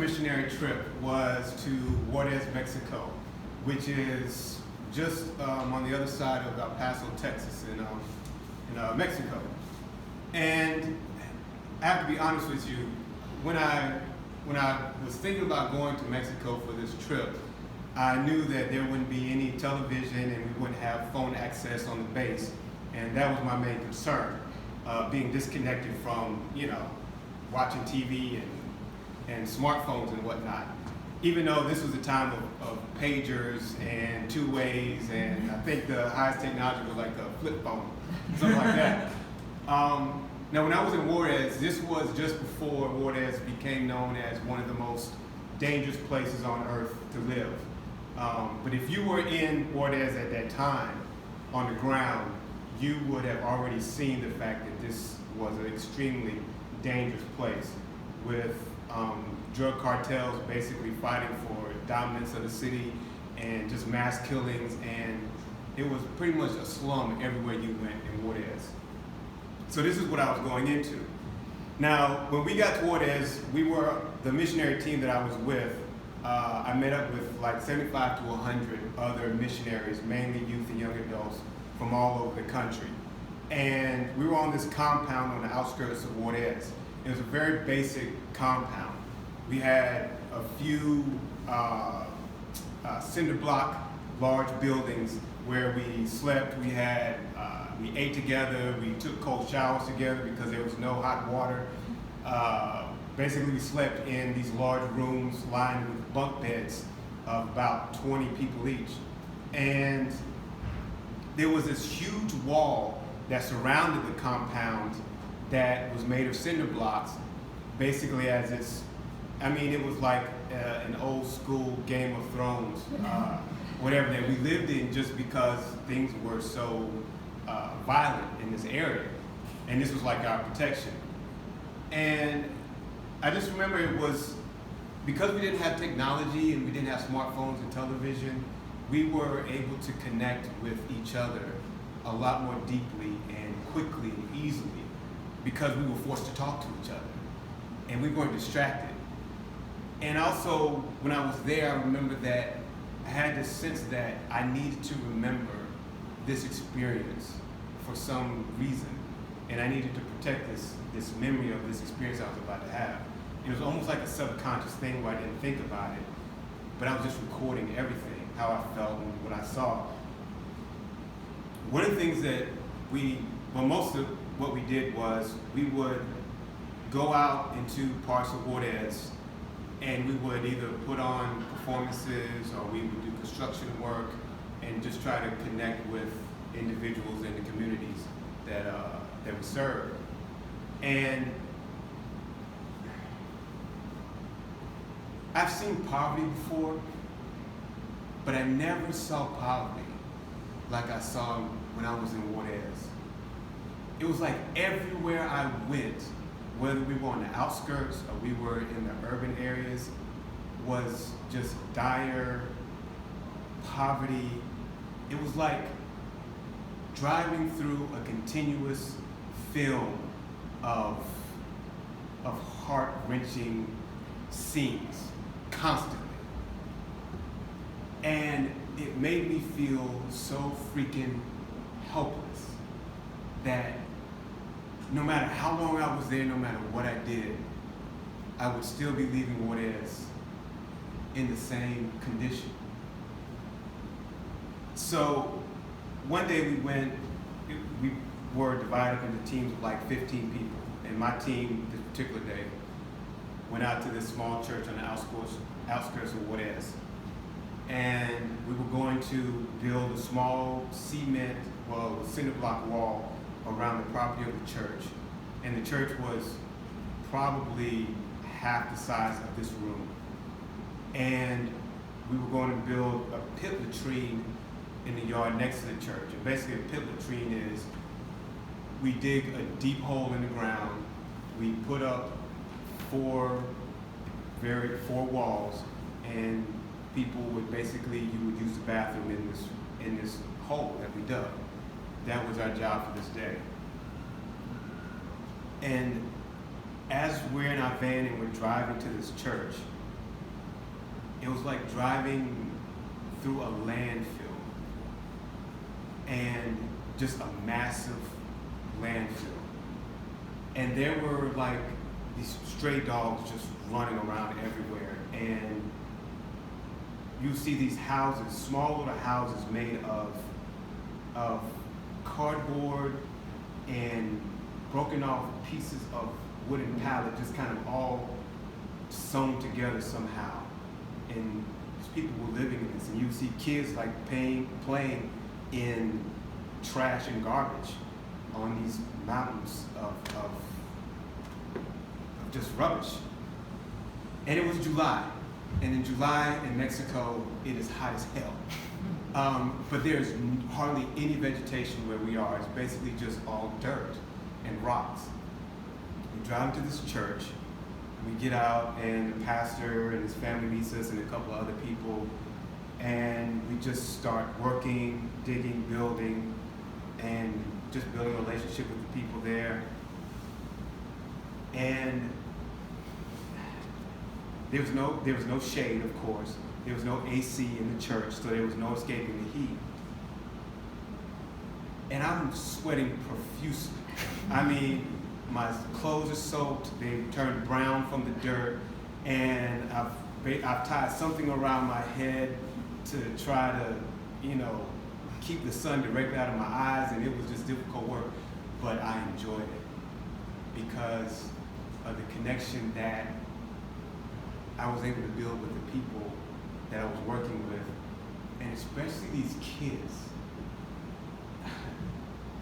missionary trip was to Juarez, Mexico, which is just on the other side of El Paso, Texas, in Mexico. And I have to be honest with you, when I was thinking about going to Mexico for this trip, I knew that there wouldn't be any television and we wouldn't have phone access on the base, and that was my main concern, being disconnected from, watching TV and smartphones and whatnot. Even though this was a time of pagers and two-ways, and I think the highest technology was like a flip phone, something like that. Now, when I was in Juarez, this was just before Juarez became known as one of the most dangerous places on earth to live. But if you were in Juarez at that time, on the ground, you would have already seen the fact that this was an extremely dangerous place with drug cartels basically fighting for dominance of the city and just mass killings, and it was pretty much a slum everywhere you went in Juarez. So this is what I was going into. Now, when we got to Juarez, the missionary team that I was with, I met up with like 75 to 100 other missionaries, mainly youth and young adults from all over the country. And we were on this compound on the outskirts of Juarez. It was a very basic compound. We had a few cinder block large buildings where we slept. We ate together. We took cold showers together because there was no hot water. Basically, we slept in these large rooms lined with bunk beds of about 20 people each. And there was this huge wall that surrounded the compound that was made of cinder blocks, basically it was like an old school Game of Thrones, whatever that we lived in, just because things were so violent in this area. And this was like our protection. And I just remember it was, because we didn't have technology and we didn't have smartphones and television, we were able to connect with each other a lot more deeply and quickly and easily because we were forced to talk to each other and we weren't distracted. And also, when I was there, I remember that I had this sense that I needed to remember this experience for some reason, and I needed to protect this memory of this experience I was about to have. It was almost like a subconscious thing where I didn't think about it, but I was just recording everything, how I felt and what I saw. One of the things that most of what we did was we would go out into parts of Juarez and we would either put on performances or we would do construction work and just try to connect with individuals in the communities that we serve. And I've seen poverty before, but I never saw poverty like I saw when I was in Juarez. It was like everywhere I went, whether we were on the outskirts or we were in the urban areas, was just dire poverty. It was like driving through a continuous film of heart-wrenching scenes constantly. And it made me feel so freaking helpless that no matter how long I was there, no matter what I did, I would still be leaving Juarez in the same condition. So one day we were divided up into teams of like 15 people. And my team, this particular day, went out to this small church on the outskirts of Juarez. And we were going to build a small cinder block wall around the property of the church. And the church was probably half the size of this room. And we were going to build a pit latrine in the yard next to the church. And basically a pit latrine is, we dig a deep hole in the ground, we put up four walls, and people would basically, you would use the bathroom in this hole that we dug. That was our job for this day. And as we're in our van and we're driving to this church, It was like driving through a landfill, and just a massive landfill. And there were like these stray dogs just running around everywhere. And you see these houses, small little houses made of cardboard and broken off pieces of wooden pallet, just kind of all sewn together somehow. And these people were living in this, and you see kids like playing in trash and garbage on these mountains of just rubbish. And it was July, and in July in Mexico, it is hot as hell. But there's hardly any vegetation where we are. It's basically just all dirt and rocks. We drive to this church, we get out, and the pastor and his family meets us and a couple of other people, and we just start working, digging, building, and just building a relationship with the people there. And there was no shade, of course. There was no AC in the church, so there was no escaping the heat. And I'm sweating profusely. I mean, my clothes are soaked, they've turned brown from the dirt, and I've tied something around my head to try to, keep the sun directly out of my eyes, and it was just difficult work. But I enjoyed it because of the connection that I was able to build with the people that I was working with, and especially these kids.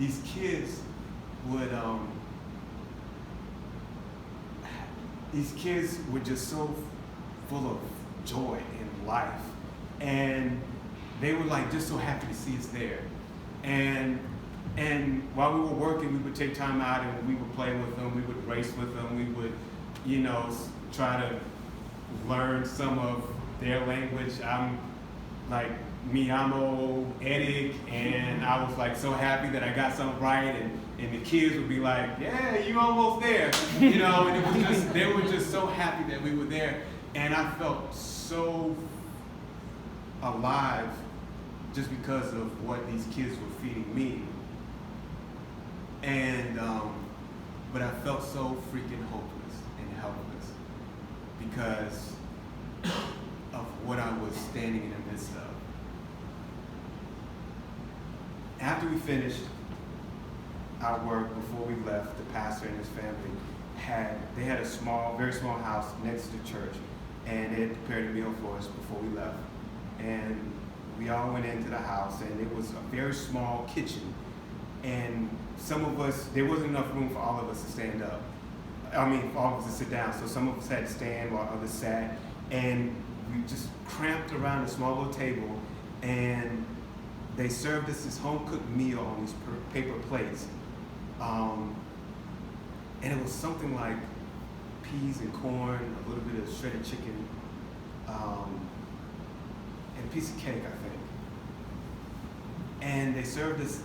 These kids were just so full of joy and life, and they were like just so happy to see us there. And while we were working, we would take time out and we would play with them, we would race with them, we would, try to learn some of their language. I'm like, mi amo Eric, and I was like so happy that I got something right, and the kids would be like, yeah, you almost there, and it was just, they were just so happy that we were there, and I felt so alive just because of what these kids were feeding me. And but I felt so freaking hopeless and helpless because of what I was standing in the midst of. After we finished our work, before we left, the pastor and his family had a very small house next to the church, and they had prepared a meal for us before we left. And we all went into the house, and it was a very small kitchen. And some of us, there wasn't enough room for all of us to stand up. For all of us to sit down. So some of us had to stand while others sat. And we just cramped around a small little table, and they served us this home-cooked meal on these paper plates. And it was something like peas and corn, a little bit of shredded chicken, and a piece of cake, I think. And they served us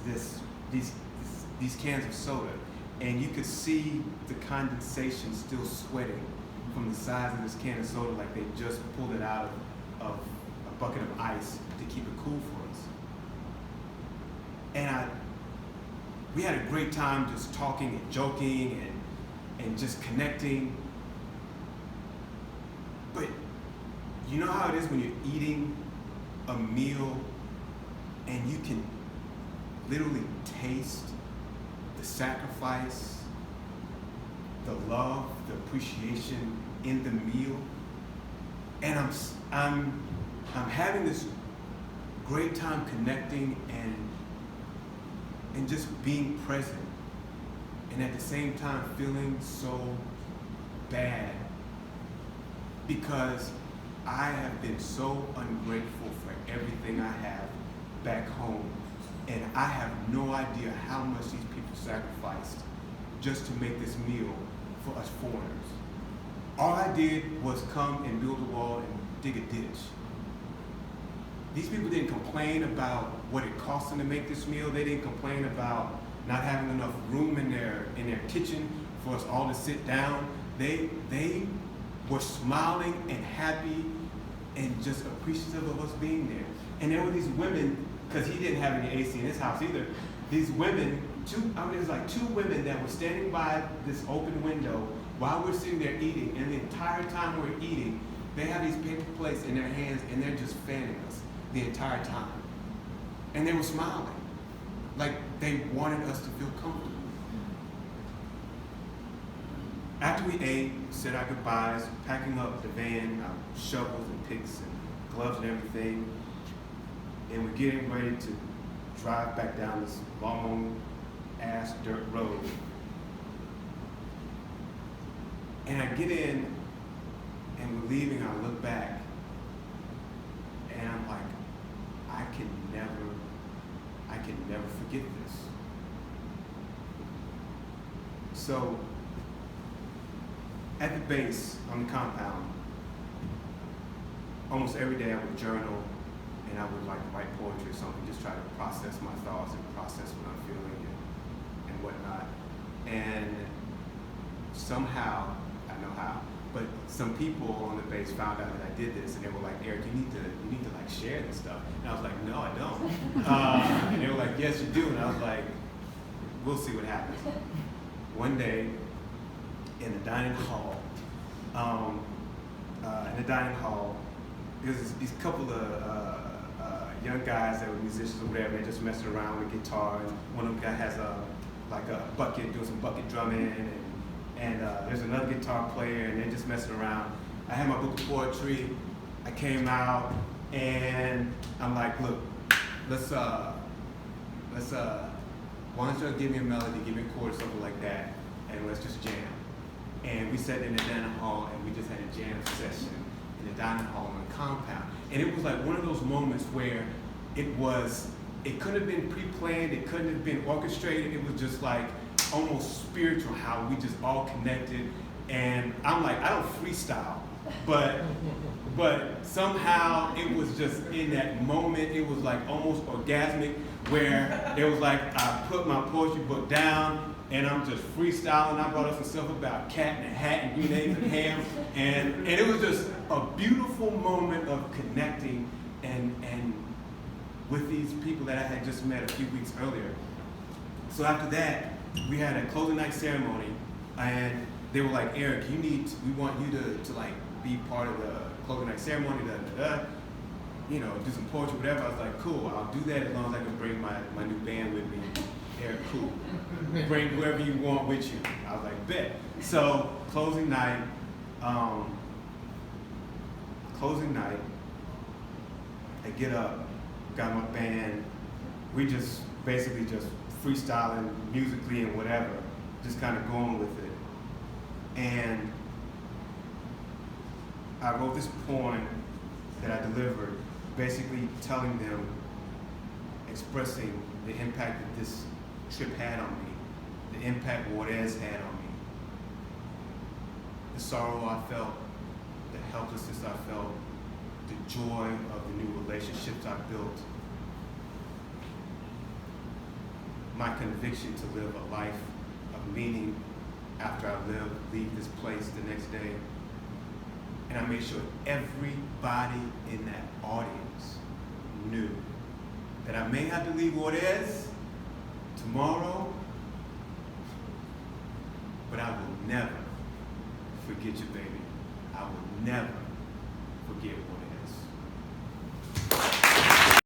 these cans of soda, and you could see the condensation still sweating from the sides of this can of soda, like they just pulled it out of a bucket of ice to keep it cool for us. And we had a great time just talking and joking and just connecting. But you know how it is when you're eating a meal and you can literally taste the sacrifice, the love, the appreciation in the meal. And I'm having this great time connecting and just being present, and at the same time feeling so bad because I have been so ungrateful for everything I have back home, and I have no idea how much these people sacrificed just to make this meal for us foreigners. All I did was come and build a wall and dig a ditch. These people didn't complain about what it cost them to make this meal. They didn't complain about not having enough room in their kitchen for us all to sit down. They were smiling and happy and just appreciative of us being there. And there were these women, because he didn't have any AC in his house either. These women, it was like two women that were standing by this open window while we're sitting there eating, and the entire time we're eating, they have these paper plates in their hands and they're just fanning us the entire time. And they were smiling, like they wanted us to feel comfortable. After we ate, said our goodbyes, packing up the van, our shovels and picks and gloves and everything, and we're getting ready to drive back down this long ass dirt road. And I get in and we're leaving, and I look back and I'm like, I can never forget this. So at the base on the compound, almost every day I would journal and I would like write poetry or something, just try to process my thoughts and process what I'm feeling and whatnot. And somehow, I know how, but some people on the base found out that I did this, and they were like, Eric, you need to like share this stuff. And I was like, no, I don't. And they were like, yes, you do. And I was like, we'll see what happens. One day, in the dining hall, there's these couple of young guys that were musicians or whatever. They just messing around with guitar, and one of them guy has a bucket, doing some bucket drumming, and there's another guitar player, and they're just messing around. I had my book of poetry. I came out, and I'm like, look, let's why don't you give me a melody, give me a chord or something like that, and let's just jam. And we sat in the dining hall and we just had a jam session in the dining hall on the compound. And it was like one of those moments where it couldn't have been pre-planned, it couldn't have been orchestrated, it was just like almost spiritual how we just all connected. And I'm like, I don't freestyle, but somehow it was just in that moment, it was like almost orgasmic, where it was like I put my poetry book down and I'm just freestyling. I brought up some stuff about cat in a hat and green eggs and ham, and it was just a beautiful moment of connecting and with these people that I had just met a few weeks earlier. So after that, we had a closing night ceremony, and they were like, Eric, we want you to like be part of the closing night ceremony, you know, do some poetry, whatever. I was like, cool, I'll do that as long as I can bring my new band with me. Eric, cool. Bring whoever you want with you. I was like, bet. So closing night, I get up, got my band, we just basically just freestyling musically and whatever, just kind of going with it. And I wrote this poem that I delivered, basically telling them, expressing the impact that this trip had on me, the impact Juarez had on me, the sorrow I felt, the helplessness I felt, the joy of the new relationships I built, my conviction to live a life of meaning after I leave this place the next day. And I made sure everybody in that audience knew that I may have to leave Juarez tomorrow, but I will never forget you, baby. I will never forget